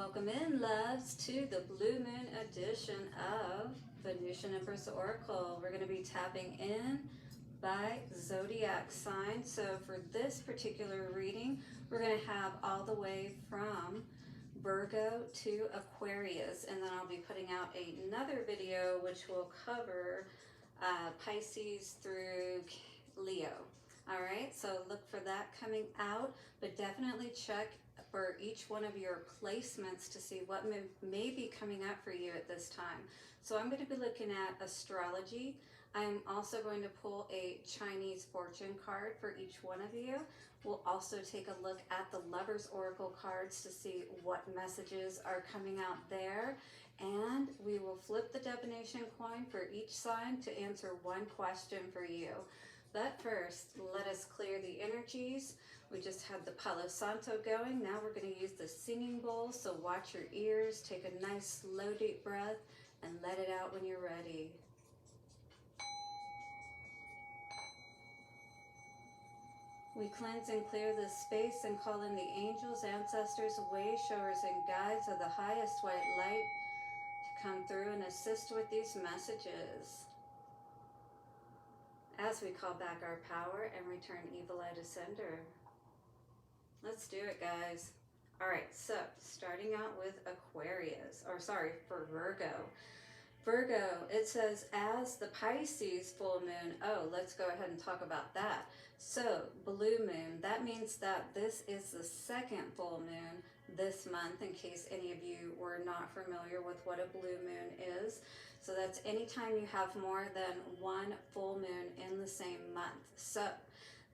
Welcome in, loves, to the Blue Moon edition of Venusian Empress Oracle. We're going to be tapping in by zodiac sign. So for this particular reading, we're going to have all the way from Virgo to Aquarius, and then I'll be putting out another video which will cover Pisces through Leo. All right, so look for that coming out, but definitely check for each one of your placements to see what may be coming up for you at this time. So I'm going to be looking at astrology. I'm also going to pull a Chinese fortune card for each one of you. We'll also take a look at the Lover's Oracle cards to see what messages are coming out there. And we will flip the divination coin for each sign to answer one question for you. But first, let us clear the energies. We just had the Palo Santo going. Now we're going to use the singing bowl. So watch your ears, take a nice slow deep breath, and let it out when you're ready. We cleanse and clear this space and call in the angels, ancestors, way showers, and guides of the highest white light to come through and assist with these messages. As we call back our power and return evil eye to sender. Let's do it, guys. All right, so starting out with Aquarius, or sorry, for Virgo. Virgo, it says, as the Pisces full moon, oh, let's go ahead and talk about that. So, blue moon, that means that this is the second full moon this month, in case any of you were not familiar with what a blue moon is. So that's anytime you have more than one full moon in the same month. So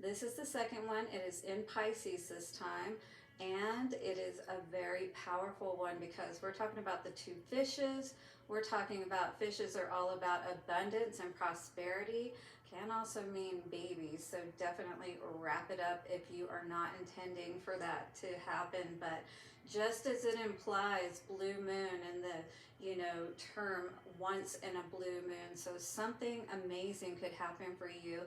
this is the second one. It is in Pisces this time, and it is a very powerful one because we're talking about the two fishes. We're talking about fishes are all about abundance and prosperity. Can also mean babies, so definitely wrap it up if you are not intending for that to happen. But just as it implies blue moon and the term once in a blue moon, so something amazing could happen for you.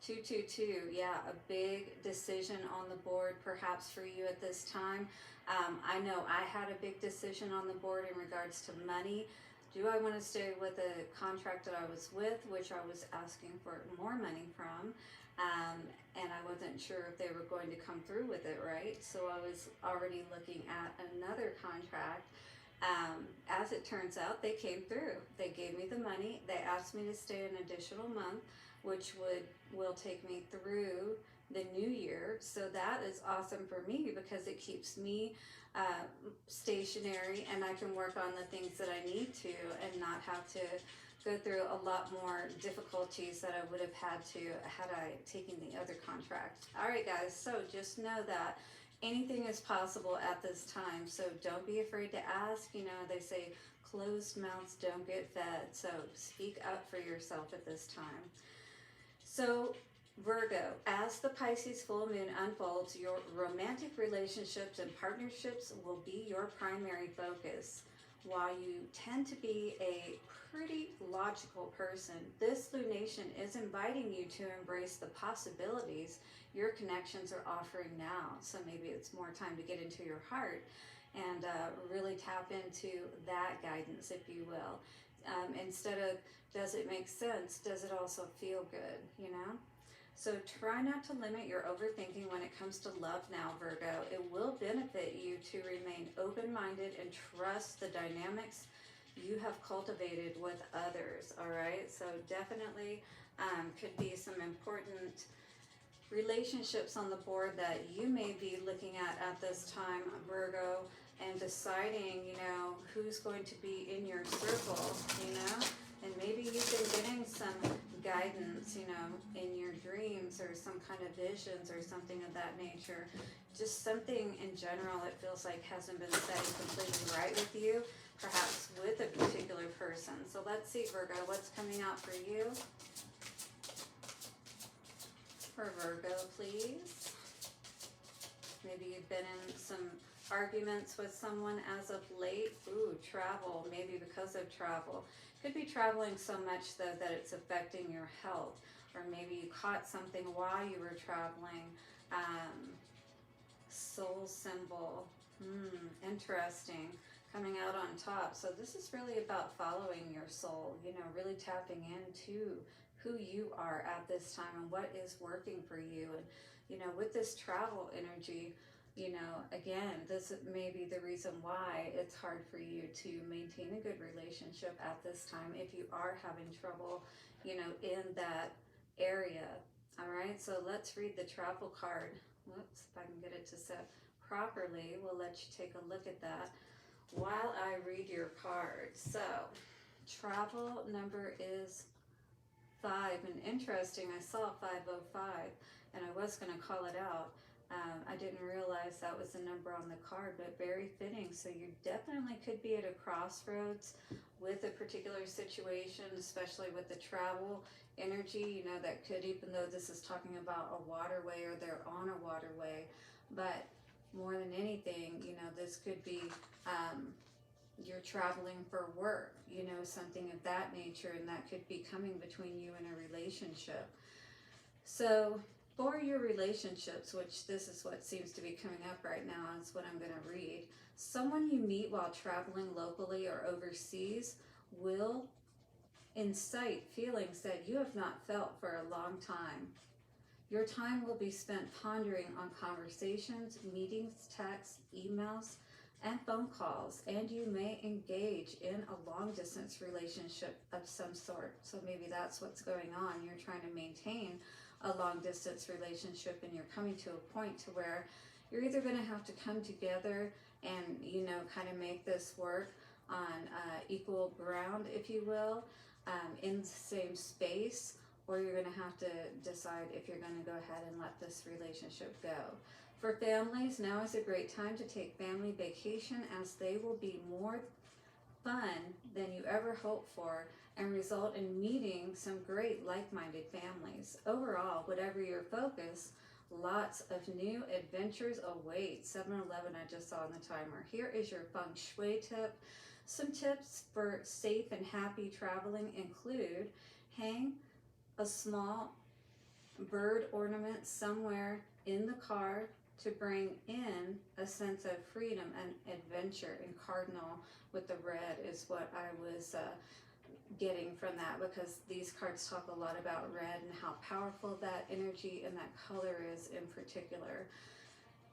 222, yeah, a big decision on the board perhaps for you at this time. I know I had a big decision on the board in regards to money. Do I want to stay with a contract that I was with, which I was asking for more money from, and I wasn't sure if they were going to come through with it, right? So I was already looking at another contract. As it turns out, they came through. They gave me the money. They asked me to stay an additional month, which will take me through the new year. So that is awesome for me because it keeps me stationary, and I can work on the things that I need to and not have to go through a lot more difficulties that I would have had to had I taken the other contract. All right, guys, so just know that anything is possible at this time, so don't be afraid to ask. You know, they say closed mouths don't get fed, so speak up for yourself at this time. So Virgo, as the Pisces full moon unfolds, your romantic relationships and partnerships will be your primary focus. While you tend to be a pretty logical person, this lunation is inviting you to embrace the possibilities your connections are offering now. So maybe it's more time to get into your heart and really tap into that guidance, if you will. Instead of, does it make sense? Does it also feel good, you know? So try not to limit your overthinking when it comes to love now, Virgo. It will benefit you to remain open-minded and trust the dynamics you have cultivated with others, all right? So definitely could be some important relationships on the board that you may be looking at this time, Virgo, and deciding, you know, who's going to be in your circle, you know? And maybe you've been getting some guidance, you know, in your dreams or some kind of visions or something of that nature. Just something in general, it feels like hasn't been setting completely right with you, perhaps with a particular person. So let's see, Virgo, what's coming out for you? For Virgo, please. Maybe you've been in some arguments with someone as of late. Ooh, travel, maybe because of travel. Could be traveling so much, though, that it's affecting your health. Or maybe you caught something while you were traveling. Soul symbol. Interesting. Coming out on top. So this is really about following your soul, you know, really tapping into who you are at this time and what is working for you. And, you know, with this travel energy, you know, again, this may be the reason why it's hard for you to maintain a good relationship at this time if you are having trouble, you know, in that area. All right, so let's read the travel card. Whoops, if I can get it to set properly, we'll let you take a look at that while I read your card. So, travel number is 5, and interesting, I saw 505, and I was going to call it out. I didn't realize that was the number on the card, but very fitting. So you definitely could be at a crossroads with a particular situation, especially with the travel energy, you know, that could, even though this is talking about a waterway or they're on a waterway, but more than anything, you know, this could be you're traveling for work, you know, something of that nature, and that could be coming between you and a relationship. So for your relationships, which this is what seems to be coming up right now, is what I'm going to read. Someone you meet while traveling locally or overseas will incite feelings that you have not felt for a long time. Your time will be spent pondering on conversations, meetings, texts, emails, and phone calls, and you may engage in a long-distance relationship of some sort. So maybe that's what's going on. You're trying to maintain a long-distance relationship, and you're coming to a point to where you're either going to have to come together and, you know, kind of make this work on equal ground, if you will, in the same space, or you're going to have to decide if you're going to go ahead and let this relationship go. For families, now is a great time to take family vacation, as they will be more fun than you ever hoped for and result in meeting some great like-minded families. Overall, whatever your focus, lots of new adventures await. 7-Eleven, I just saw on the timer. Here is your feng shui tip. Some tips for safe and happy traveling include: hang a small bird ornament somewhere in the car to bring in a sense of freedom and adventure. And cardinal with the red is what I was getting from that, because these cards talk a lot about red and how powerful that energy and that color is in particular.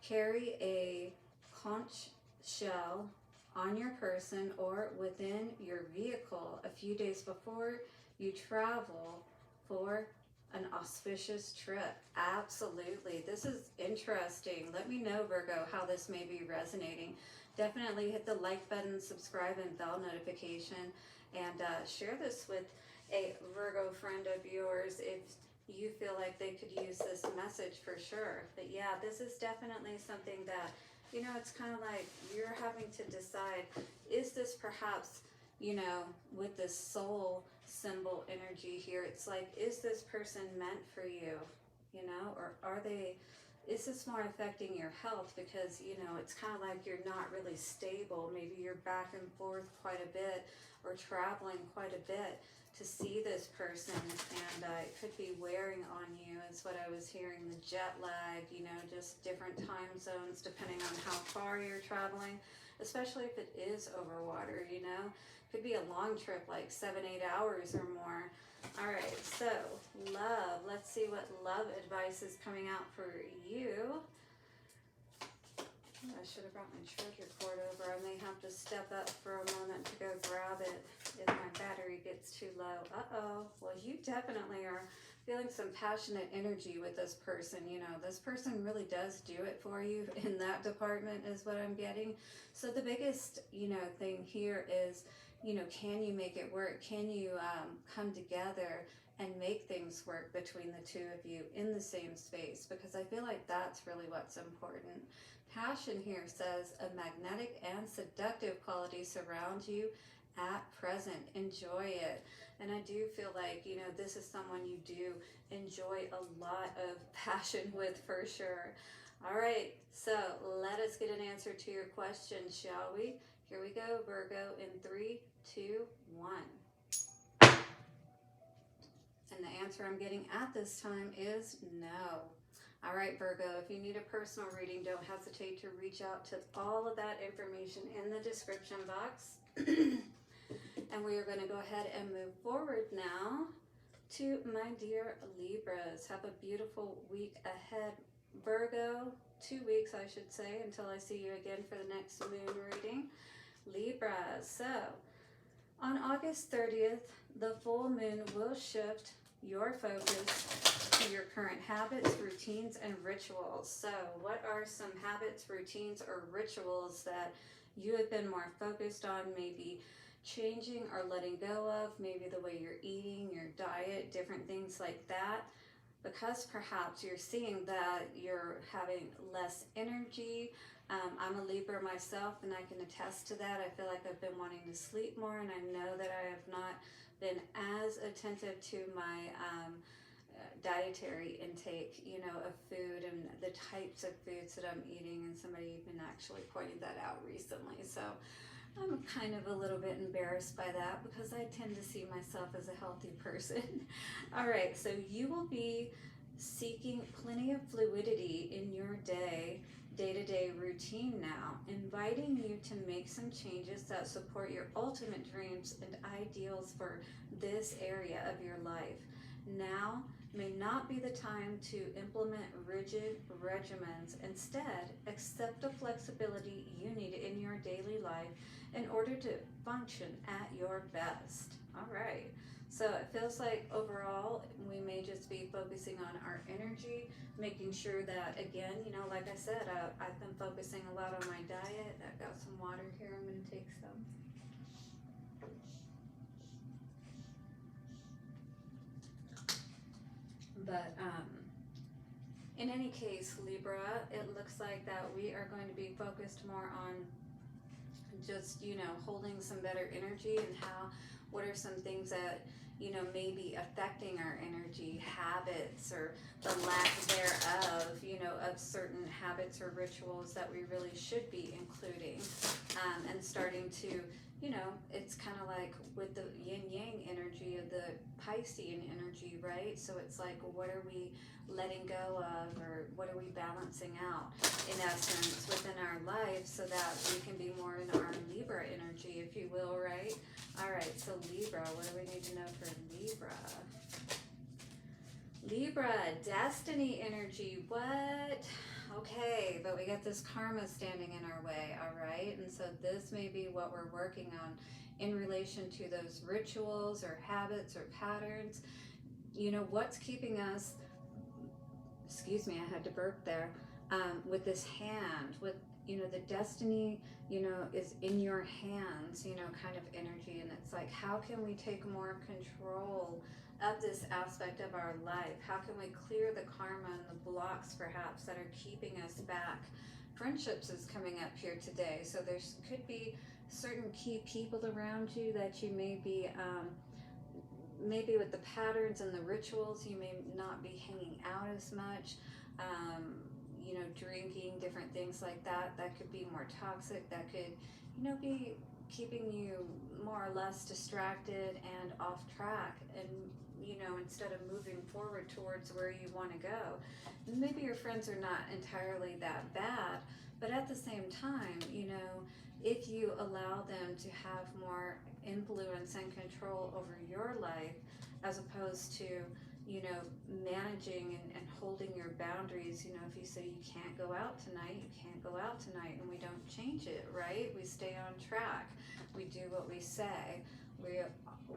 Carry a conch shell on your person or within your vehicle a few days before you travel for an auspicious trip. Absolutely. This is interesting. Let me know, Virgo, how this may be resonating. Definitely hit the like button, subscribe, and bell notification, and share this with a Virgo friend of yours if you feel like they could use this message for sure. But yeah, this is definitely something that, you know, it's kind of like you're having to decide, is this perhaps, you know, with this soul symbol energy here, it's like, is this person meant for you, you know, or are they, is this more affecting your health? Because, you know, it's kind of like you're not really stable. Maybe you're back and forth quite a bit or traveling quite a bit to see this person, and it could be wearing on you is what I was hearing. The jet lag, you know, just different time zones depending on how far you're traveling, especially if it is over water, you know. Could be a long trip, like 7-8 hours or more. All right, so love. Let's see what love advice is coming out for you. I should have brought my trigger cord over. I may have to step up for a moment to go grab it if my battery gets too low. Uh-oh. Well, you definitely are feeling some passionate energy with this person. You know, this person really does do it for you in that department is what I'm getting. So the biggest, you know, thing here is, you know, can you make it work? Can you come together and make things work between the two of you in the same space? Because I feel like that's really what's important. Passion here says a magnetic and seductive quality surrounds you at present. Enjoy it. And I do feel like, you know, this is someone you do enjoy a lot of passion with for sure. All right, so let us get an answer to your question, shall we? Here we go, Virgo, in 3, 2, 1. And the answer I'm getting at this time is no. All right, Virgo, if you need a personal reading, don't hesitate to reach out to all of that information in the description box. And we are going to go ahead and move forward now to my dear Libras. Have a beautiful week ahead, Virgo. 2 weeks, I should say, until I see you again for the next moon reading. Libra. So, on August 30th, the full moon will shift your focus to your current habits, routines, and rituals. So, what are some habits, routines, or rituals that you have been more focused on, maybe changing or letting go of, maybe the way you're eating, your diet, different things like that? Because perhaps you're seeing that you're having less energy. I'm a Libra myself, and I can attest to that. I feel like I've been wanting to sleep more, and I know that I have not been as attentive to my dietary intake, you know, of food and the types of foods that I'm eating. And somebody even actually pointed that out recently. So I'm kind of a little bit embarrassed by that because I tend to see myself as a healthy person. All right, so you will be seeking plenty of fluidity in your day-to-day routine now, inviting you to make some changes that support your ultimate dreams and ideals for this area of your life. Now may not be the time to implement rigid regimens. Instead, accept the flexibility you need in your daily life in order to function at your best. All right. So it feels like overall we may just be focusing on our energy, making sure that, again, you know, like I said, I've been focusing a lot on my diet. I've got some water here. I'm going to take some. But in any case, Libra, it looks like that we are going to be focused more on just, you know, holding some better energy and what are some things that, you know, may be affecting our energy, habits, or the lack thereof, you know, of certain habits or rituals that we really should be including, and starting to, you know, it's kind of like with the yin-yang energy of the Piscean energy, right? So it's like, what are we letting go of, or what are we balancing out, in essence, within our life so that we can be more in our Libra energy, if you will, right? All right, so Libra, what do we need to know for Libra? Libra, destiny energy, what? Okay, but we got this karma standing in our way, all right? And so this may be what we're working on in relation to those rituals or habits or patterns. You know, what's keeping us, excuse me, I had to burp there, with this hand, with, you know, the destiny, you know, is in your hands, you know, kind of energy. And it's like, how can we take more control of this aspect of our life? How can we clear the karma and the blocks perhaps that are keeping us back? Friendships is coming up here today, so there could be certain key people around you that you may be, maybe with the patterns and the rituals, you may not be hanging out as much, you know, drinking, different things like that. That could be more toxic. That could, you know, be keeping you more or less distracted and off track, and, you know, instead of moving forward towards where you want to go. Maybe your friends are not entirely that bad, but at the same time, you know, if you allow them to have more influence and control over your life, as opposed to, you know, managing and holding your boundaries. You know, if you say you can't go out tonight, you can't go out tonight, and we don't change it, right? We stay on track. We do what we say.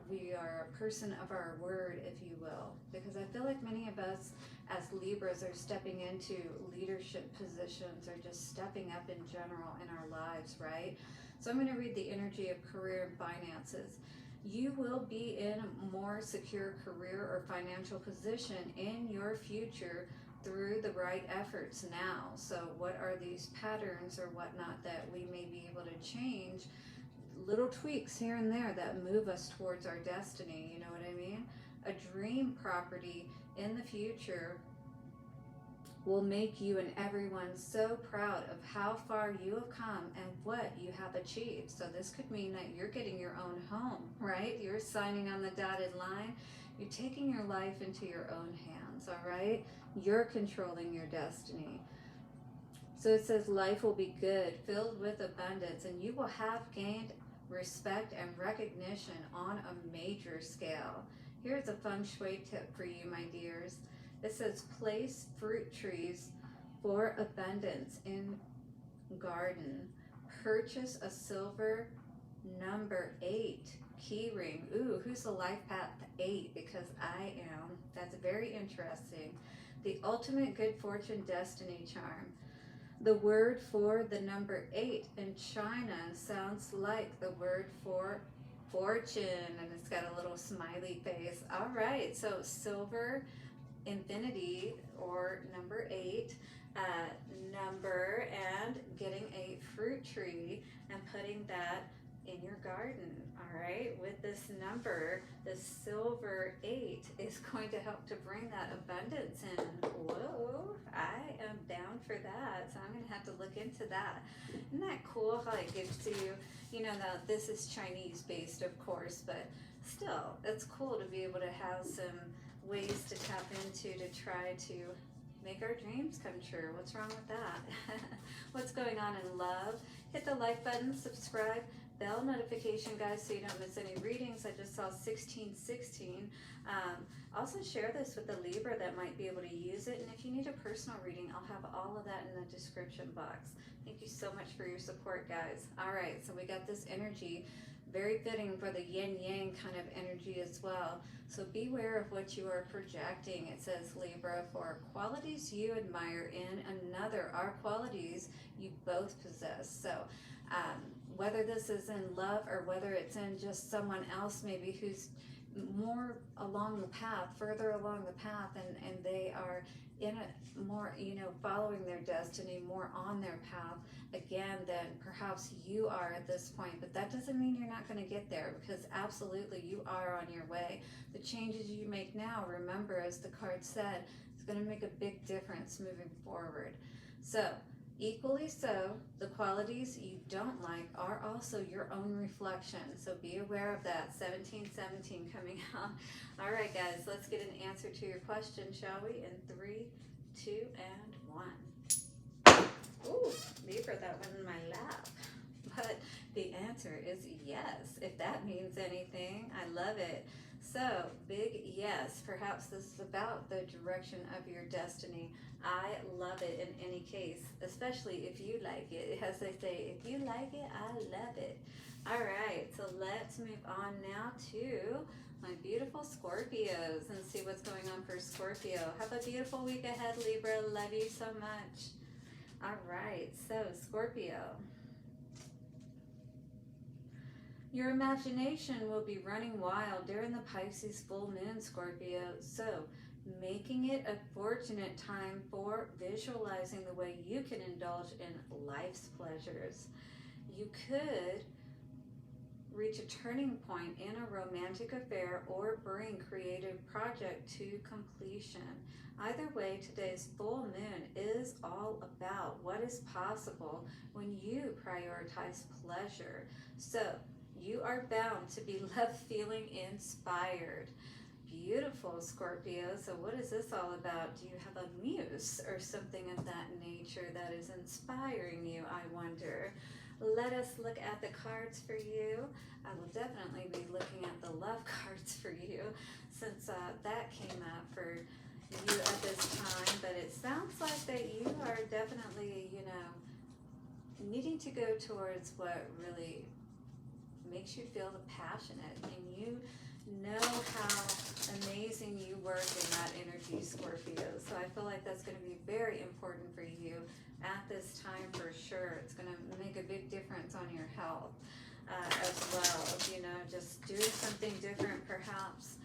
We are a person of our word, if you will, because I feel like many of us as Libras are stepping into leadership positions, or just stepping up in general in our lives, right? So I'm going to read the energy of career and finances. You will be in a more secure career or financial position in your future through the right efforts now. So what are these patterns or whatnot that we may be able to change? Little tweaks here and there that move us towards our destiny, you know what I mean? A dream property in the future will make you and everyone so proud of how far you have come and what you have achieved. So this could mean that you're getting your own home, right? You're signing on the dotted line. You're taking your life into your own hands. hands, all right? You're controlling your destiny. So it says life will be good, filled with abundance, and you will have gained respect and recognition on a major scale. Here's a feng shui tip for you, my dears. It says place fruit trees for abundance in garden. Purchase a silver number 8 key ring. Ooh, who's the life path 8? Because I am. That's very interesting. The ultimate good fortune destiny charm. The word for the number 8 in China sounds like the word for fortune, and it's got a little smiley face. All right, so silver infinity, or number 8 number, and getting a fruit tree and putting that in your garden. All right, with this number, the silver 8 is going to help to bring that abundance in. Whoa, I am down for that, so I'm gonna have to look into that. Isn't that cool how it gives you, you know, now this is Chinese based, of course, but still, it's cool to be able to have some ways to tap into to try to make our dreams come true. What's wrong with that? What's going on in love? Hit the like button, subscribe, bell notification, guys, so you don't miss any readings. I just saw 1616. Also share this with a Libra that might be able to use it, and if you need a personal reading, I'll have all of that in the description box. Thank you so much for your support, guys. All right, so we got this energy, very fitting for the yin-yang kind of energy as well. So beware of what you are projecting. It says, Libra, for qualities you admire in another are qualities you both possess. So whether this is in love or whether it's in just someone else maybe who's more along the path, further along the path, and they are in a more, you know, following their destiny, more on their path again than perhaps you are at this point. But that doesn't mean you're not going to get there, because absolutely you are on your way. The changes you make now, remember, as the card said, it's going to make a big difference moving forward. So equally so, the qualities you don't like are also your own reflection. So be aware of that. 1717 coming out. All right, guys, let's get an answer to your question, shall we? In 3, 2, and 1. Ooh, Libra, that went in my lap. But the answer is yes, if that means anything. I love it. So, big yes. Perhaps this is about the direction of your destiny. I love it in any case, especially if you like it. As they say, if you like it, I love it. All right, so let's move on now to my beautiful Scorpios and see what's going on for Scorpio. Have a beautiful week ahead, Libra. Love you so much. All right, so Scorpio. Your imagination will be running wild during the Pisces full moon, Scorpio. So, making it a fortunate time for visualizing the way you can indulge in life's pleasures. You could reach a turning point in a romantic affair or bring creative project to completion. Either way, today's full moon is all about what is possible when you prioritize pleasure. So, you are bound to be left feeling inspired. Beautiful, Scorpio. So what is this all about? Do you have a muse or something of that nature that is inspiring you, I wonder? Let us look at the cards for you. I will definitely be looking at the love cards for you, since that came up for you at this time. But it sounds like that you are definitely, you know, needing to go towards what really makes you feel the passionate, and you know how amazing you work in that energy, Scorpio. So I feel like that's going to be very important for you at this time for sure. It's going to make a big difference on your health as well. You know, just doing something different perhaps,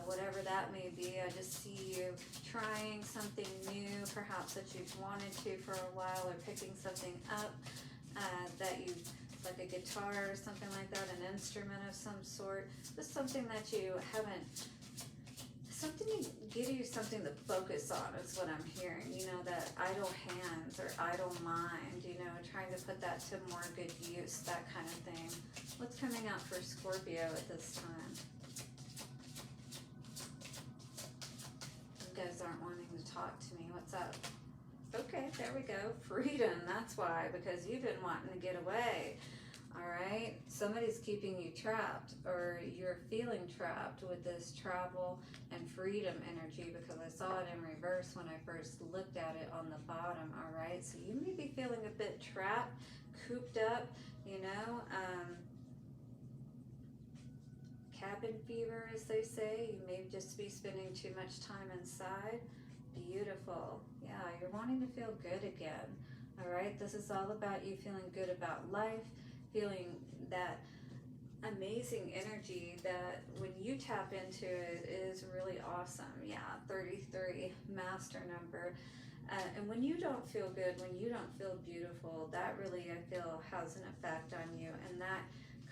whatever that may be. I just see you trying something new, perhaps that you've wanted to for a while, or picking something up that you, like a guitar or something like that, an instrument of some sort, just something that you haven't, something to give you something to focus on is what I'm hearing, you know, that idle hands or idle mind, you know, trying to put that to more good use, that kind of thing. What's coming out for Scorpio at this time? We've guys aren't wanting to talk to me. What's up? Okay, there we go. Freedom. That's why, because you've been wanting to get away. All right. Somebody's keeping you trapped, or you're feeling trapped with this travel and freedom energy, because I saw it in reverse when I first looked at it on the bottom. All right. So you may be feeling a bit trapped, cooped up, you know, cabin fever, as they say. You may just be spending too much time inside. Beautiful. Yeah, you're wanting to feel good again. All right. This is all about you feeling good about life, feeling that amazing energy that when you tap into it is really awesome. Yeah, 33, master number. And when you don't feel good, when you don't feel beautiful, that really, I feel, has an effect on you. And that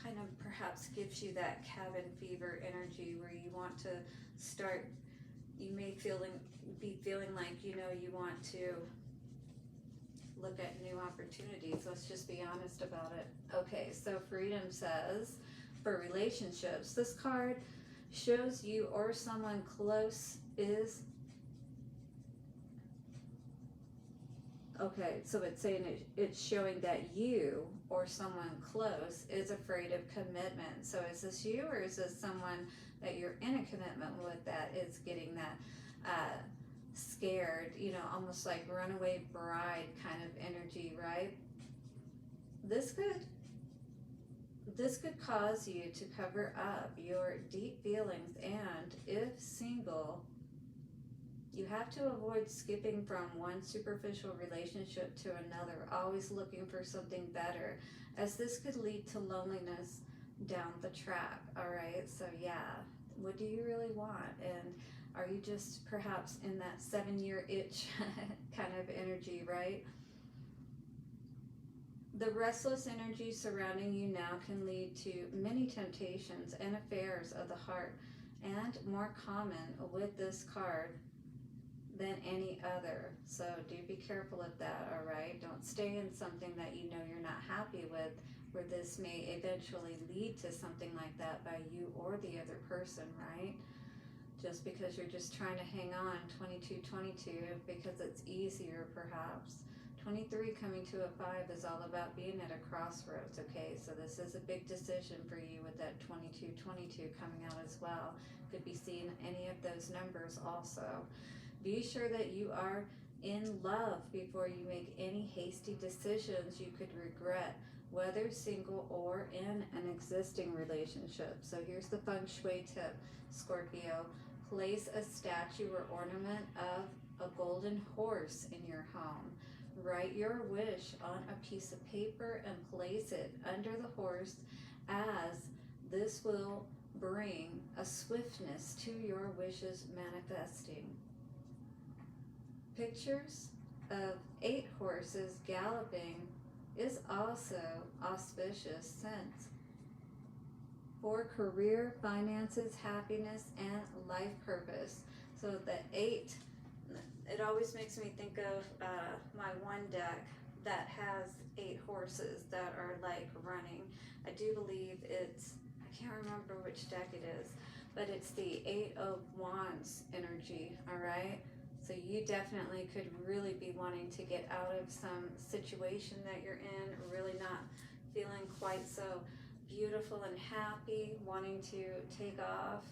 kind of perhaps gives you that cabin fever energy where you want to start, you may be feeling like, you know, you want to look at new opportunities. Let's just be honest about it. Okay, so freedom says, for relationships, this card shows you or someone close is, okay, so it's saying it's showing that you or someone close is afraid of commitment. So is this you, or is this someone that you're in a commitment with that is getting that scared, you know, almost like runaway bride kind of energy, right? This could cause you to cover up your deep feelings, and if single, you have to avoid skipping from one superficial relationship to another, always looking for something better, as this could lead to loneliness down the track. All right, so yeah, what do you really want? And are you just perhaps in that 7-year itch kind of energy, right? The restless energy surrounding you now can lead to many temptations and affairs of the heart, and more common with this card than any other. So do be careful of that, all right? Don't stay in something that you know you're not happy with, where this may eventually lead to something like that by you or the other person, right? Just because you're just trying to hang on, 22, because it's easier perhaps. 23 coming to a 5 is all about being at a crossroads, okay? So this is a big decision for you with that 22 coming out as well. Could be seeing any of those numbers also. Be sure that you are in love before you make any hasty decisions you could regret, whether single or in an existing relationship. So here's the feng shui tip, Scorpio. Place a statue or ornament of a golden horse in your home. Write your wish on a piece of paper and place it under the horse, as this will bring a swiftness to your wishes manifesting. Pictures of 8 horses galloping is also auspicious, since for career, finances, happiness, and life purpose. So the 8, it always makes me think of my one deck that has 8 horses that are like running. I do believe it's, I can't remember which deck it is, but it's the 8 of Wands energy, all right? So you definitely could really be wanting to get out of some situation that you're in, really not feeling quite so beautiful and happy, wanting to take off,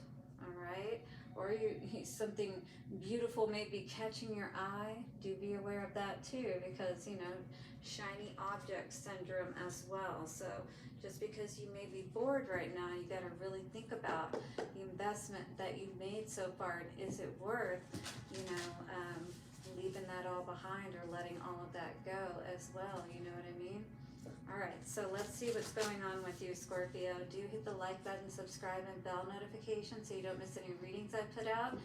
all right? Or something beautiful may be catching your eye. Do be aware of that too, because, you know, shiny object syndrome as well. So just because you may be bored right now, you got to really think about the investment that you made so far, and is it worth, you know, leaving that all behind or letting all of that go as well, you know what I mean? All right, so let's see what's going on with you, Scorpio. Do hit the like button, subscribe, and bell notification so you don't miss any readings I put out.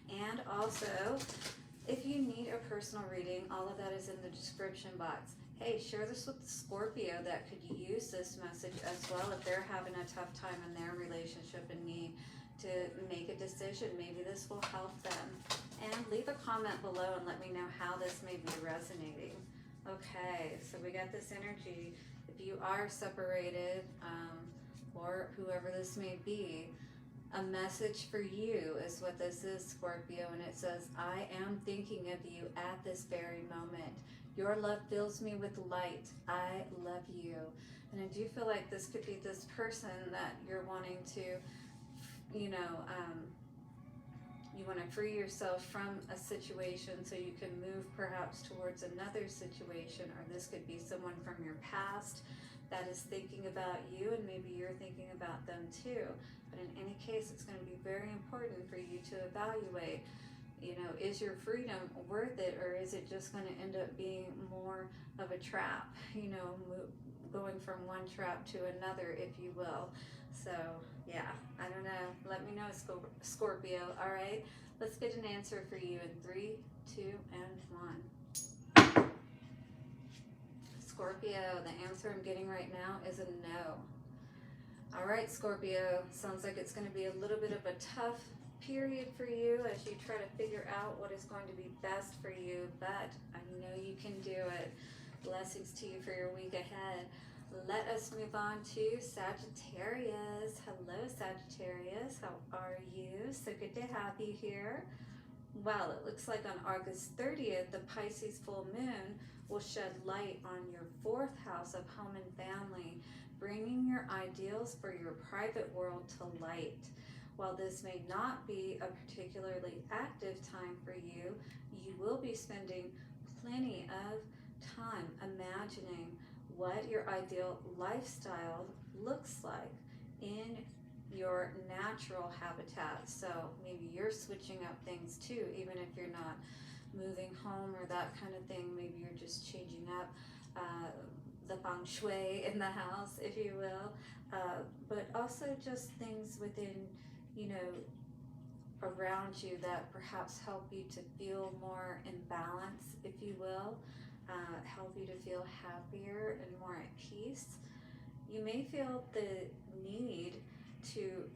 And also, if you need a personal reading, all of that is in the description box. Hey, share this with the Scorpio that could use this message as well if they're having a tough time in their relationship and need to make a decision. Maybe this will help them. And leave a comment below and let me know how this may be resonating. Okay, so we got this energy. If you are separated, or whoever this may be, A message for you is what this is, Scorpio, and it says, I am thinking of you at this very moment. Your love fills me with light. I love you. And I do feel like this could be this person that you're wanting to, you know, you want to free yourself from a situation so you can move perhaps towards another situation, or this could be someone from your past that is thinking about you, and maybe you're thinking about them too. But in any case, it's going to be very important for you to evaluate, you know, is your freedom worth it, or is it just going to end up being more of a trap, you know, going from one trap to another, if you will. So yeah, I don't know. Let me know, Scorpio. All right, let's get an answer for you in 3, 2, and 1. Scorpio, the answer I'm getting right now is a no. All right, Scorpio, sounds like it's going to be a little bit of a tough period for you as you try to figure out what is going to be best for you, but I know you can do it. Blessings to you for your week ahead. Let us move on to Sagittarius. Hello, Sagittarius. How are you? So good to have you here. Well, it looks like on August 30th, the Pisces full moon will shed light on your 4th house of home and family, bringing your ideals for your private world to light. While this may not be a particularly active time for you, you will be spending plenty of time imagining what your ideal lifestyle looks like in your natural habitat. So maybe you're switching up things too, even if you're not moving home or that kind of thing. Maybe you're just changing up the feng shui in the house, if you will, but also just things within, you know, around you that perhaps help you to feel more in balance, if you will, help you to feel happier and more at peace. You may feel the need to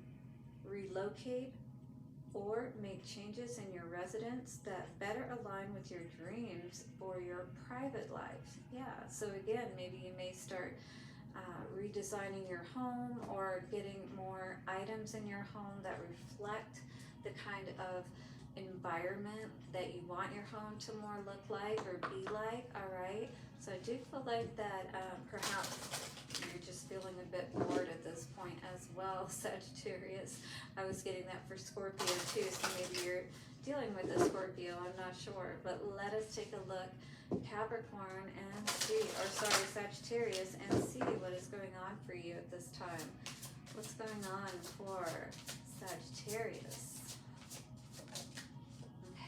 relocate or make changes in your residence that better align with your dreams for your private life. Yeah, so again, maybe you may start redesigning your home or getting more items in your home that reflect the kind of environment that you want your home to more look like or be like. All right, so I do feel like that perhaps you're just feeling a bit bored at this point as well, Sagittarius. I was getting that for Scorpio too, so maybe you're dealing with a Scorpio, I'm not sure. But let us take a look, Capricorn, and see, or sorry, Sagittarius, and see what is going on for you at this time. What's going on for Sagittarius?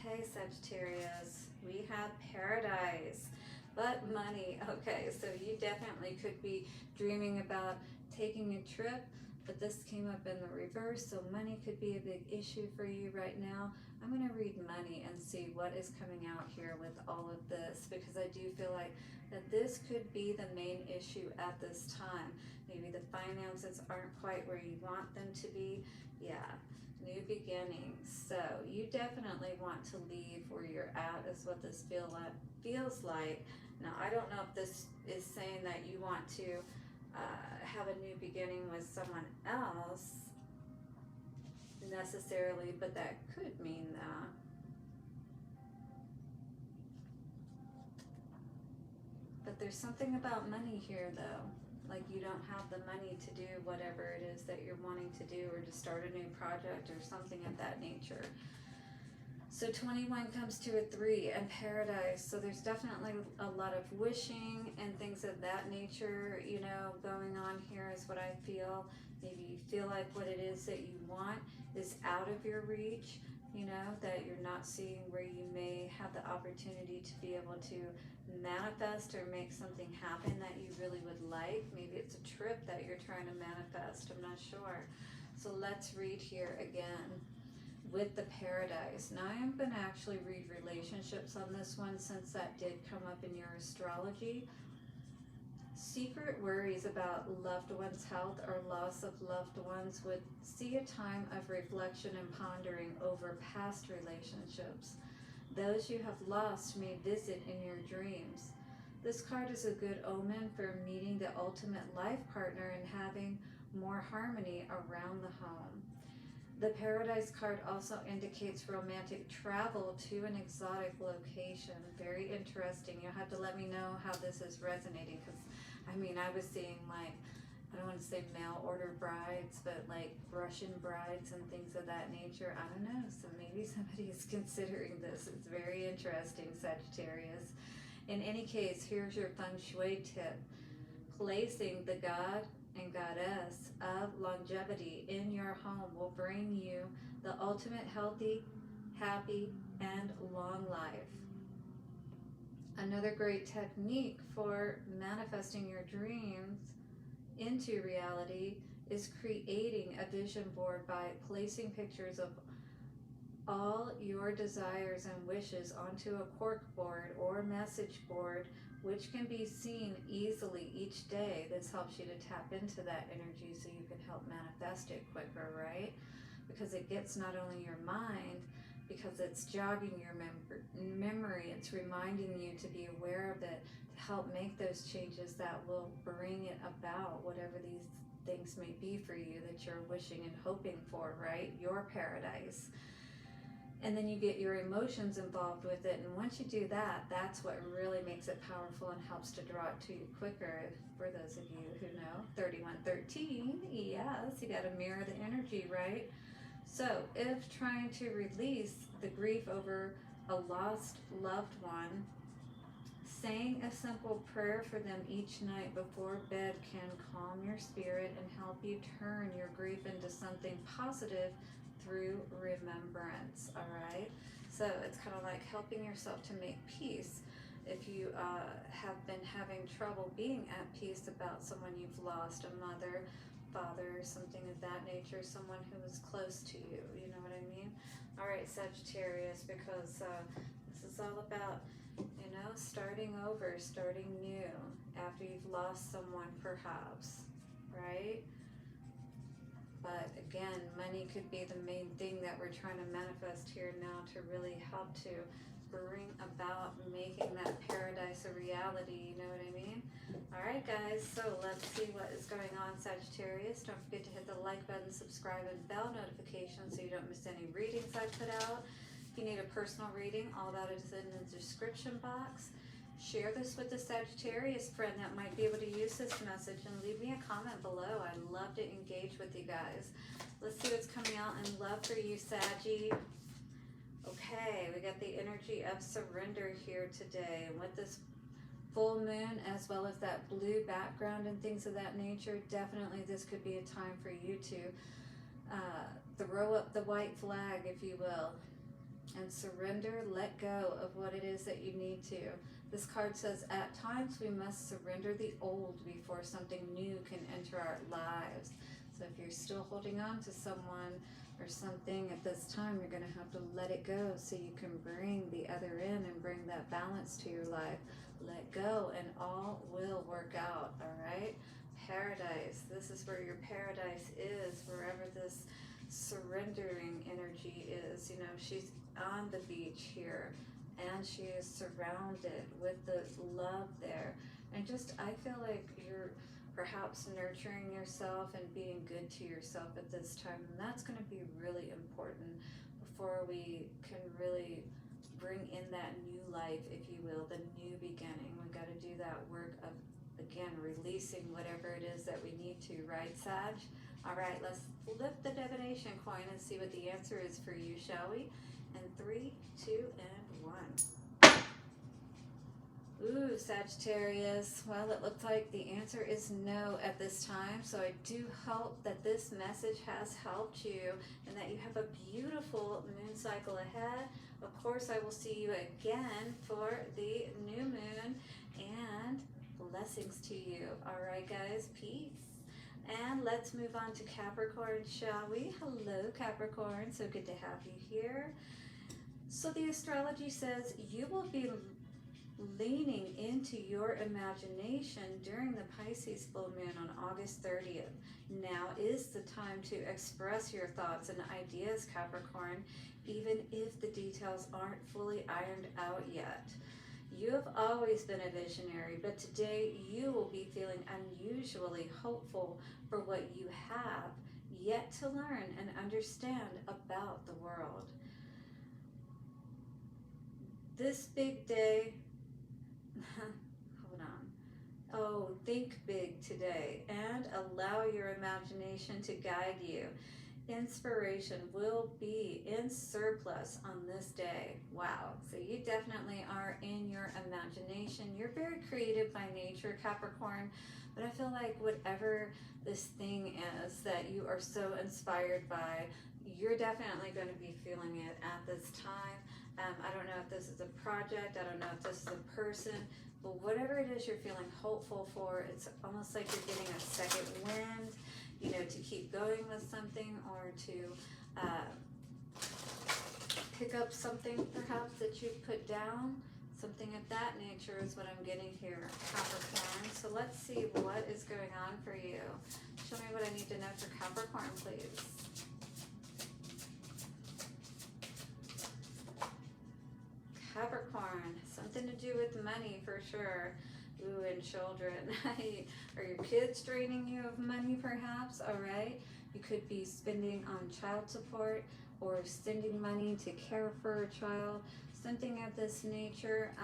Okay, Sagittarius, we have Paradise, but money. Okay, so you definitely could be dreaming about taking a trip, but this came up in the reverse, so money could be a big issue for you right now. I'm going to read money and see what is coming out here with all of this, because I do feel like that this could be the main issue at this time. Maybe the finances aren't quite where you want them to be. Yeah, new beginnings. So you definitely want to leave where you're at, is what this feels like. Now, I don't know if this is saying that you want to have a new beginning with someone else necessarily, but that could mean that. But there's something about money here, though. Like you don't have the money to do whatever it is that you're wanting to do, or to start a new project or something of that nature. So 21 comes to a 3 and Paradise. So there's definitely a lot of wishing and things of that nature, you know, going on here is what I feel. Maybe you feel like what it is that you want is out of your reach, you know, that you're not seeing where you may have the opportunity to be able to manifest or make something happen that you really would like. Maybe it's a trip that you're trying to manifest, I'm not sure. So let's read here again with the Paradise. Now I am going to actually read relationships on this one, since that did come up in your astrology. Secret worries about loved ones' health or loss of loved ones would see a time of reflection and pondering over past relationships. Those you have lost may visit in your dreams. This card is a good omen for meeting the ultimate life partner and having more harmony around the home. The Paradise card also indicates romantic travel to an exotic location. Very interesting. You'll have to let me know how this is resonating, because I mean, I was seeing like, I don't want to say mail order brides, but like Russian brides and things of that nature. I don't know. So maybe somebody is considering this. It's very interesting, Sagittarius. In any case, here's your feng shui tip. Placing the god and goddess of longevity in your home will bring you the ultimate healthy, happy, and long life. Another great technique for manifesting your dreams into reality is creating a vision board by placing pictures of all your desires and wishes onto a cork board or message board, which can be seen easily each day. This helps you to tap into that energy so you can help manifest it quicker, right? Because it gets not only your mind, because it's jogging your memory, it's reminding you to be aware of it, to help make those changes that will bring it about, whatever these things may be for you that you're wishing and hoping for, right? Your paradise. And then you get your emotions involved with it, and once you do that, that's what really makes it powerful and helps to draw it to you quicker. For those of you who know 3113, yes, you got to mirror the energy, right? So if trying to release the grief over a lost loved one, saying a simple prayer for them each night before bed can calm your spirit and help you turn your grief into something positive through remembrance. All right, so it's kind of like helping yourself to make peace. If you have been having trouble being at peace about someone you've lost, a mother, father, something of that nature, someone who was close to you, you know what I mean? All right, Sagittarius, because this is all about, you know, starting over, starting new after you've lost someone, perhaps, right? But again, money could be the main thing that we're trying to manifest here now to really help to bring about making that paradise a reality, you know what I mean? All right, guys, so let's see what is going on, Sagittarius. Don't forget to hit the like button, subscribe, and bell notification so you don't miss any readings I put out. If you need a personal reading, all that is in the description box. Share this with a Sagittarius friend that might be able to use this message, and leave me a comment below. I'd love to engage with you guys. Let's see what's coming out in love for you, Saggy. Okay, we got the energy of surrender here today, and with this full moon as well as that blue background and things of that nature, definitely this could be a time for you to throw up the white flag, if you will, and surrender, let go of what it is that you need to. This card says, at times we must surrender the old before something new can enter our lives. So if you're still holding on to someone or something at this time, you're going to have to let it go so you can bring the other in and bring that balance to your life. Let go and all will work out, all right? Paradise. This is where your paradise is, wherever this surrendering energy is. You know, she's on the beach here, and she is surrounded with the love there. And just, I feel like you're perhaps nurturing yourself and being good to yourself at this time. And that's going to be really important before we can really bring in that new life, if you will, the new beginning. We got to do that work of, again, releasing whatever it is that we need to, right, Sag? All right, let's flip the divination coin and see what the answer is for you, shall we? And 3, 2, and 1. Ooh, Sagittarius. Well, it looks like the answer is no at this time. So I do hope that this message has helped you and that you have a beautiful moon cycle ahead. Of course, I will see you again for the new moon, and blessings to you. All right, guys, peace. And let's move on to Capricorn, shall we? Hello, Capricorn. So good to have you here. So the astrology says you will be leaning into your imagination during the Pisces full moon on August 30th. Now is the time to express your thoughts and ideas, Capricorn, even if the details aren't fully ironed out yet. You have always been a visionary, but today you will be feeling unusually hopeful for what you have yet to learn and understand about the world. This big day, hold on. Oh, think big today and allow your imagination to guide you. Inspiration will be in surplus on this day. Wow. So you definitely are in your imagination. You're very creative by nature, Capricorn. But I feel like whatever this thing is that you are so inspired by, you're definitely going to be feeling it at this time. I don't know if this is a project. I don't know if this is a person. But whatever it is you're feeling hopeful for, it's almost like you're getting a second wind, you know, to keep going with something, or to pick up something perhaps that you put down. Something of that nature is what I'm getting here, Capricorn. So let's see what is going on for you. Show me what I need to know for Capricorn, please. Capricorn, something to do with money for sure. Ooh, and children. Are your kids draining you of money perhaps? All right. You could be spending on child support or sending money to care for a child, something of this nature.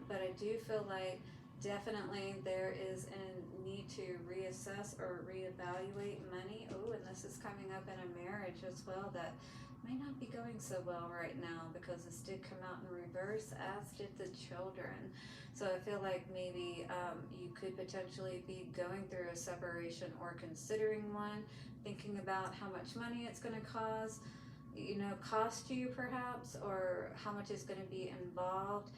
But I do feel like definitely there is a need to reassess or reevaluate money. Oh, and this is coming up in a marriage as well that may not be going so well right now, because this did come out in reverse, as did the children. So I feel like maybe you could potentially be going through a separation or considering one, thinking about how much money it's going to cost you perhaps, or how much is going to be involved,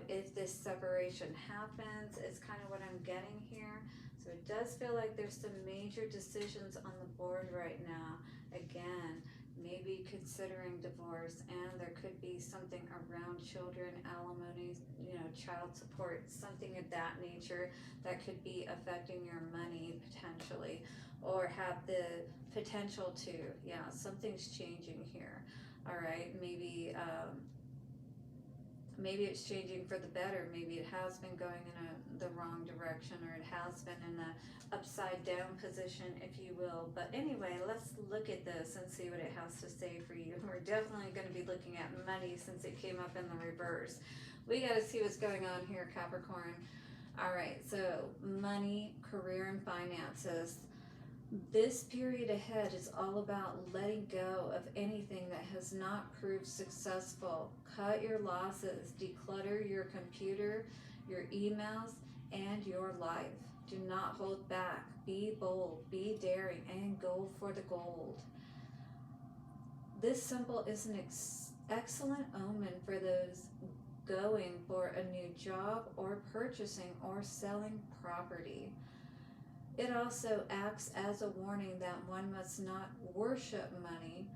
if this separation happens, is kind of what I'm getting here. So it does feel like there's some major decisions on the board right now. Again, maybe considering divorce, and there could be something around children, alimony, child support, something of that nature that could be affecting your money potentially, or have the potential to. Yeah, something's changing here. All right, maybe it's changing for the better. Maybe it has been going in the wrong direction, or it has been in the upside down position, if you will. But anyway, let's look at this and see what it has to say for you. We're definitely going to be looking at money since it came up in the reverse. We got to see what's going on here, Capricorn. All right, so money, career, and finances. This period ahead is all about letting go of anything that has not proved successful. Cut your losses, declutter your computer, your emails, and your life. Do not hold back. Be bold, be daring, and go for the gold. This symbol is an excellent omen for those going for a new job, or purchasing or selling property. It also acts as a warning that one must not worship money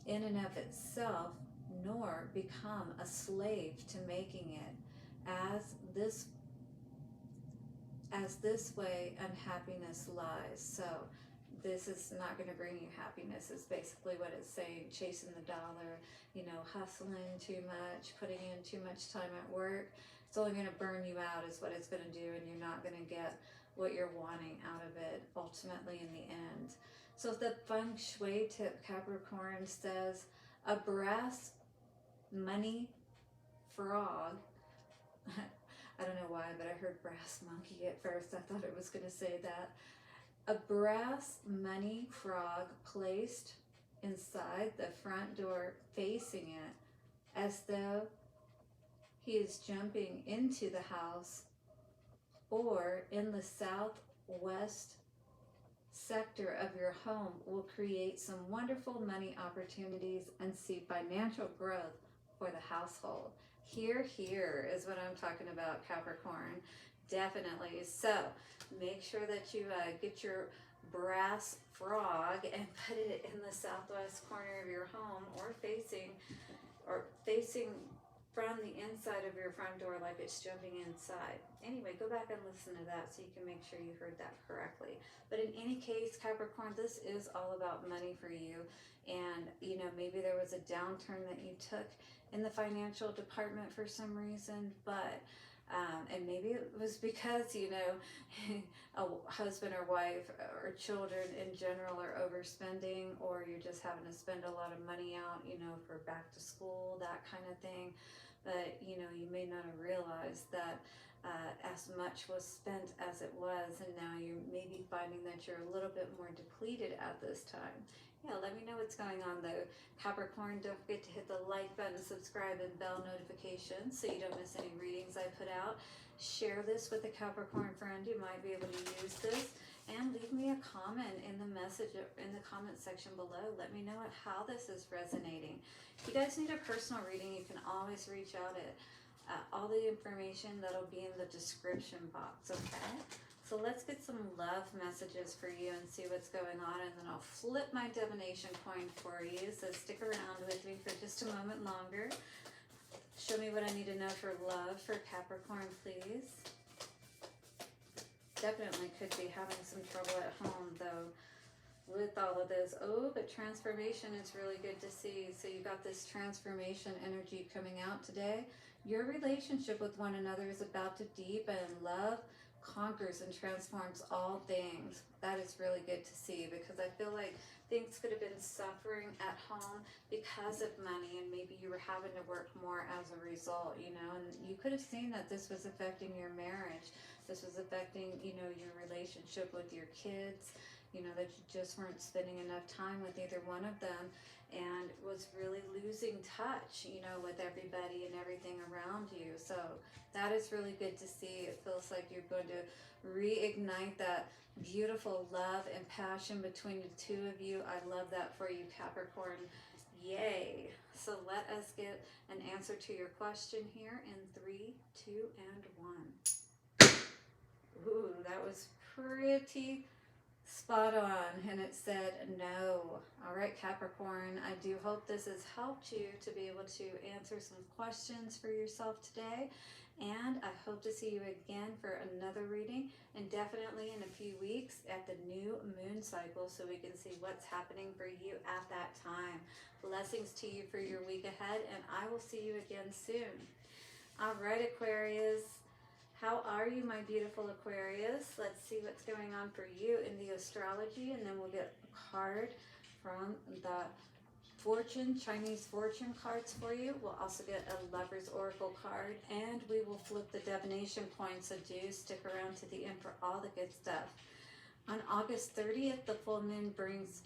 in and of itself, nor become a slave to making it, as this way unhappiness lies. So this is not going to bring you happiness, is basically what it's saying. Chasing the dollar, hustling too much, putting in too much time at work, it's only going to burn you out, is what it's going to do, and you're not going to get what you're wanting out of it ultimately in the end. So the feng shui tip, Capricorn, says a brass money frog. I don't know why, but I heard brass monkey at first. I thought it was going to say that. A brass money frog placed inside the front door, facing it, as though he is jumping into the house, or in the southwest sector of your home, will create some wonderful money opportunities and see financial growth for the household. Here is what I'm talking about, Capricorn. Definitely. So make sure that you get your brass frog and put it in the southwest corner of your home, or facing from the inside of your front door, like it's jumping inside. Anyway, go back and listen to that so you can make sure you heard that correctly. But in any case, Capricorn, this is all about money for you. And, maybe there was a downturn that you took in the financial department for some reason, but And maybe it was because, you know, a husband or wife or children in general are overspending, or you're just having to spend a lot of money out, you know, for back to school, that kind of thing. But, you know, you may not have realized that as much was spent as it was, and now you're maybe finding that you're a little bit more depleted at this time. Yeah, let me know what's going on though. Capricorn, don't forget to hit the like button, subscribe, and bell notifications so you don't miss any readings I put out. Share this with a Capricorn friend who might be able to use this. And leave me a comment in the comment section below. Let me know how this is resonating. If you guys need a personal reading, you can always reach out at all the information that'll be in the description box, okay? So let's get some love messages for you and see what's going on, and then I'll flip my divination coin for you. So stick around with me for just a moment longer. Show me what I need to know for love for Capricorn, please. Definitely could be having some trouble at home though with all of this. Oh, but transformation is really good to see. So you got this transformation energy coming out today. Your relationship with one another is about to deepen. Love conquers and transforms all things. That is really good to see, because I feel like things could have been suffering at home because of money, and maybe you were having to work more as a result, you know, and you could have seen that this was affecting your marriage. This was affecting, you know, your relationship with your kids, you know, that you just weren't spending enough time with either one of them, and was really losing touch, you know, with everybody and everything around you. So that is really good to see. It feels like you're going to reignite that beautiful love and passion between the two of you. I love that for you, Capricorn. Yay. So let us get an answer to your question here in 3, 2, and 1. Ooh, that was pretty spot on, and it said no. All right, Capricorn, I do hope this has helped you to be able to answer some questions for yourself today, and I hope to see you again for another reading, and definitely in a few weeks at the new moon cycle, so we can see what's happening for you at that time. Blessings to you for your week ahead, and I will see you again soon. All right, Aquarius. How are you, my beautiful Aquarius? Let's see what's going on for you in the astrology, and then we'll get a card from the Chinese fortune cards for you. We'll also get a Lover's Oracle card, and we will flip the divination coin, so do stick around to the end for all the good stuff. On August 30th, the full moon brings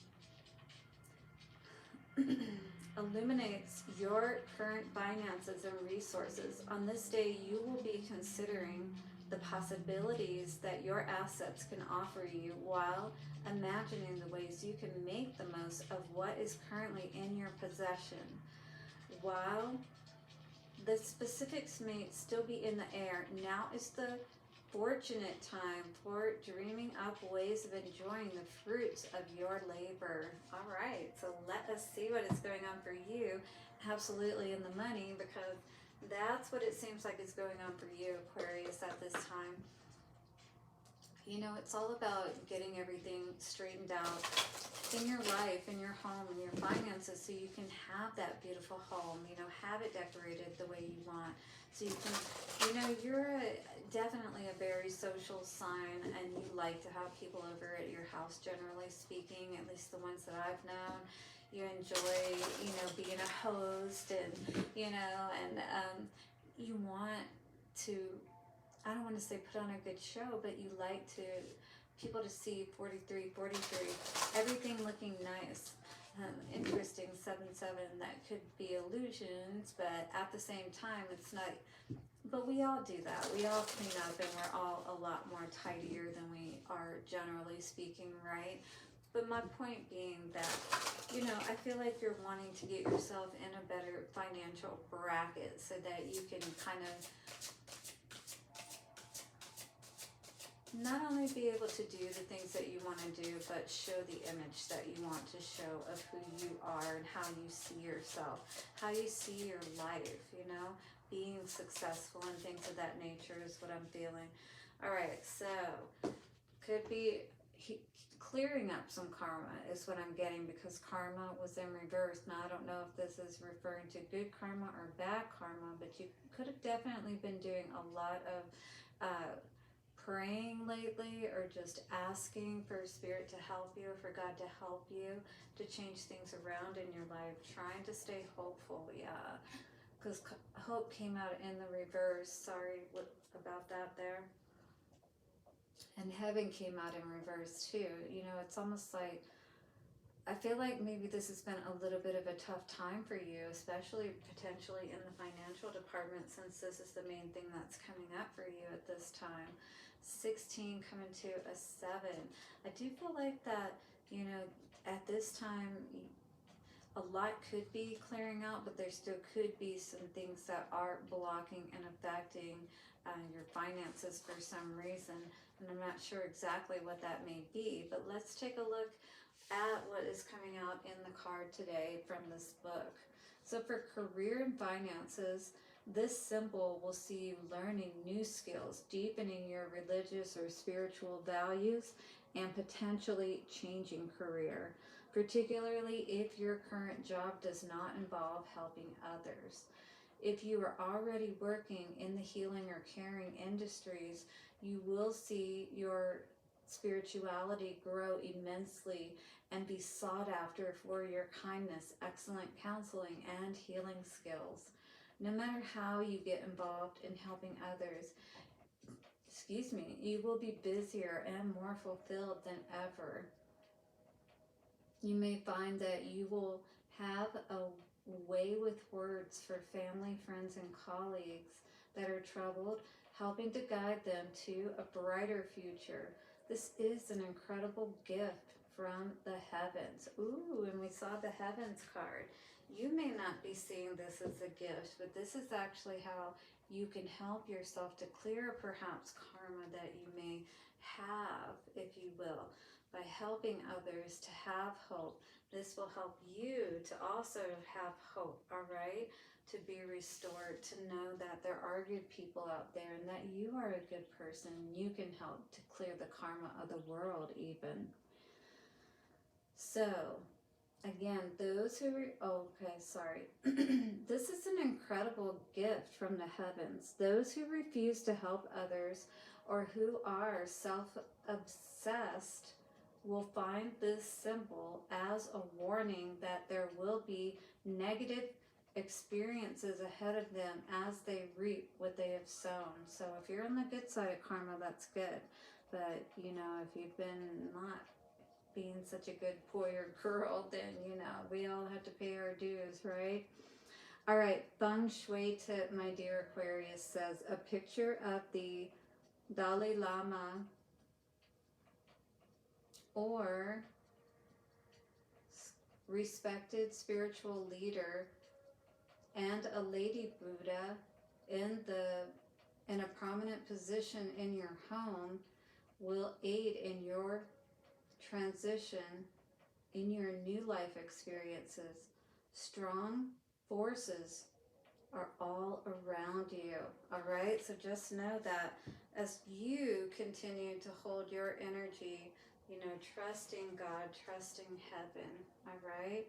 illuminates your current finances and resources. On this day, you will be considering the possibilities that your assets can offer you, while imagining the ways you can make the most of what is currently in your possession. While the specifics may still be in the air, now is the fortunate time for dreaming up ways of enjoying the fruits of your labor. All right, so let us see what is going on for you, absolutely in the money, because that's what it seems like is going on for you, Aquarius, at this time. You know, it's all about getting everything straightened out in your life, in your home, in your finances, so you can have that beautiful home, you know, have it decorated the way you want. So you can, you know, you're definitely a very social sign, and you like to have people over at your house, generally speaking, at least the ones that I've known. You enjoy, you know, being a host, and, you know, and you want to, I don't want to say put on a good show, but you like to people to see 43, everything looking nice. Interesting 7-7, that could be illusions, but at the same time, it's not. But we all do that. We all clean up, and we're all a lot more tidier than we are, generally speaking, right? But my point being that, you know, I feel like you're wanting to get yourself in a better financial bracket, so that you can kind of not only be able to do the things that you want to do, but show the image that you want to show of who you are and how you see yourself, how you see your life, you know, being successful and things of that nature is what I'm feeling. All right, so could be clearing up some karma is what I'm getting, because karma was in reverse. Now, I don't know if this is referring to good karma or bad karma, but you could have definitely been doing a lot of praying lately, or just asking for Spirit to help you, or for God to help you to change things around in your life, trying to stay hopeful. Yeah, because hope came out in the reverse. Sorry about that there. And heaven came out in reverse too. You know, it's almost like, I feel like maybe this has been a little bit of a tough time for you, especially potentially in the financial department, since this is the main thing that's coming up for you at this time. 16 coming to a 7. I do feel like that, you know, at this time, a lot could be clearing out, but there still could be some things that are blocking and affecting your finances for some reason. And I'm not sure exactly what that may be, but let's take a look at what is coming out in the card today from this book. So for career and finances, this symbol will see you learning new skills, deepening your religious or spiritual values, and potentially changing career, particularly if your current job does not involve helping others. If you are already working in the healing or caring industries, you will see your spirituality grow immensely and be sought after for your kindness, excellent counseling, and healing skills. No matter how you get involved in helping others, you will be busier and more fulfilled than ever. You may find that you will have a way with words for family, friends, and colleagues that are troubled, helping to guide them to a brighter future. This is an incredible gift from the heavens. Ooh, and we saw the heavens card. You may not be seeing this as a gift, but this is actually how you can help yourself to clear perhaps karma that you may have, if you will, by helping others to have hope. This will help you to also have hope, all right? To be restored, to know that there are good people out there and that you are a good person. You can help to clear the karma of the world even. So, again, those who this is an incredible gift from the heavens. Those who refuse to help others or who are self-obsessed will find this symbol as a warning that there will be negative experiences ahead of them as they reap what they have sown. So if you're on the good side of karma, that's good. But, you know, if you've been not being such a good boy or girl, then, you know, we all have to pay our dues, right? All right, feng shui tip, my dear Aquarius, says a picture of the Dalai Lama or respected spiritual leader and a lady Buddha in a prominent position in your home will aid in your transition in your new life experiences. Strong forces are all around you, all right? So just know that as you continue to hold your energy, you know, trusting God, trusting heaven, all right?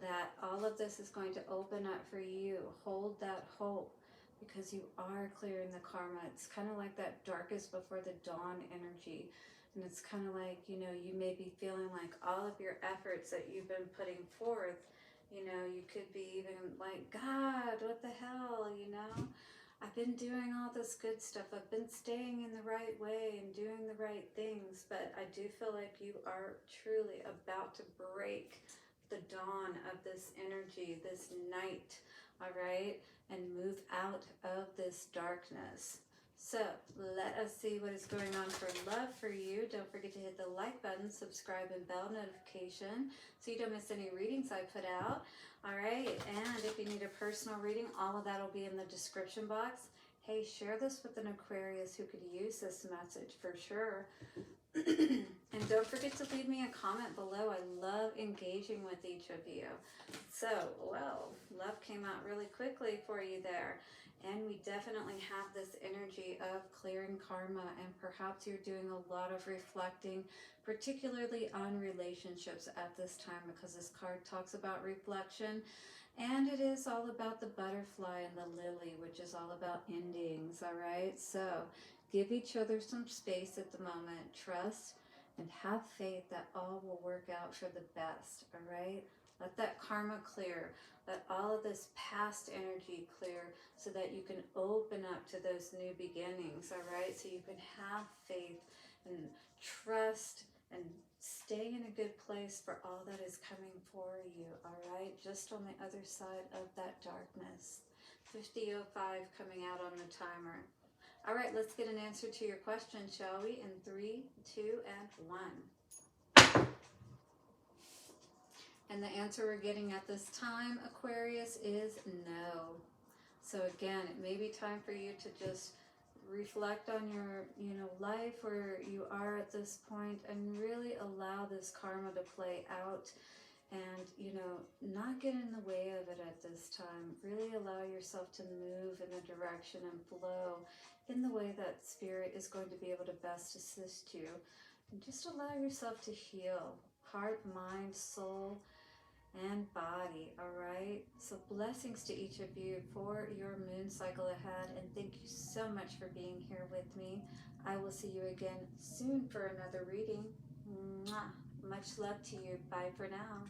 That all of this is going to open up for you. Hold that hope, because you are clearing the karma. It's kind of like that darkest before the dawn energy. And it's kind of like, you know, you may be feeling like all of your efforts that you've been putting forth, you know, you could be even like, God, what the hell, you know? I've been doing all this good stuff. I've been staying in the right way and doing the right things. But I do feel like you are truly about to break the dawn of this energy, this night, all right? And move out of this darkness. So let us see what is going on for love for you. Don't forget to hit the like button, subscribe, and bell notification so you don't miss any readings I put out. All right, and if you need a personal reading, all of that will be in the description box. Hey, share this with an Aquarius who could use this message for sure. And don't forget to leave me a comment below. I love engaging with each of you. So, well, love came out really quickly for you there. And we definitely have this energy of clearing karma, and perhaps you're doing a lot of reflecting, particularly on relationships at this time, because this card talks about reflection, and it is all about the butterfly and the lily, which is all about endings, all right? So give each other some space at the moment, trust, and have faith that all will work out for the best, all right? Let that karma clear. Let all of this past energy clear so that you can open up to those new beginnings, all right? So you can have faith and trust and stay in a good place for all that is coming for you, all right? Just on the other side of that darkness. 50:05 coming out on the timer. All right, let's get an answer to your question, shall we? In 3, 2, and 1. And the answer we're getting at this time, Aquarius, is no. So again, it may be time for you to just reflect on your, life where you are at this point and really allow this karma to play out and, not get in the way of it at this time. Really allow yourself to move in a direction and flow in the way that spirit is going to be able to best assist you. And just allow yourself to heal, heart, mind, soul, and body, all right? So blessings to each of you for your moon cycle ahead, and thank you so much for being here with me. I will see you again soon for another reading. Mwah. Much love to you. Bye for now.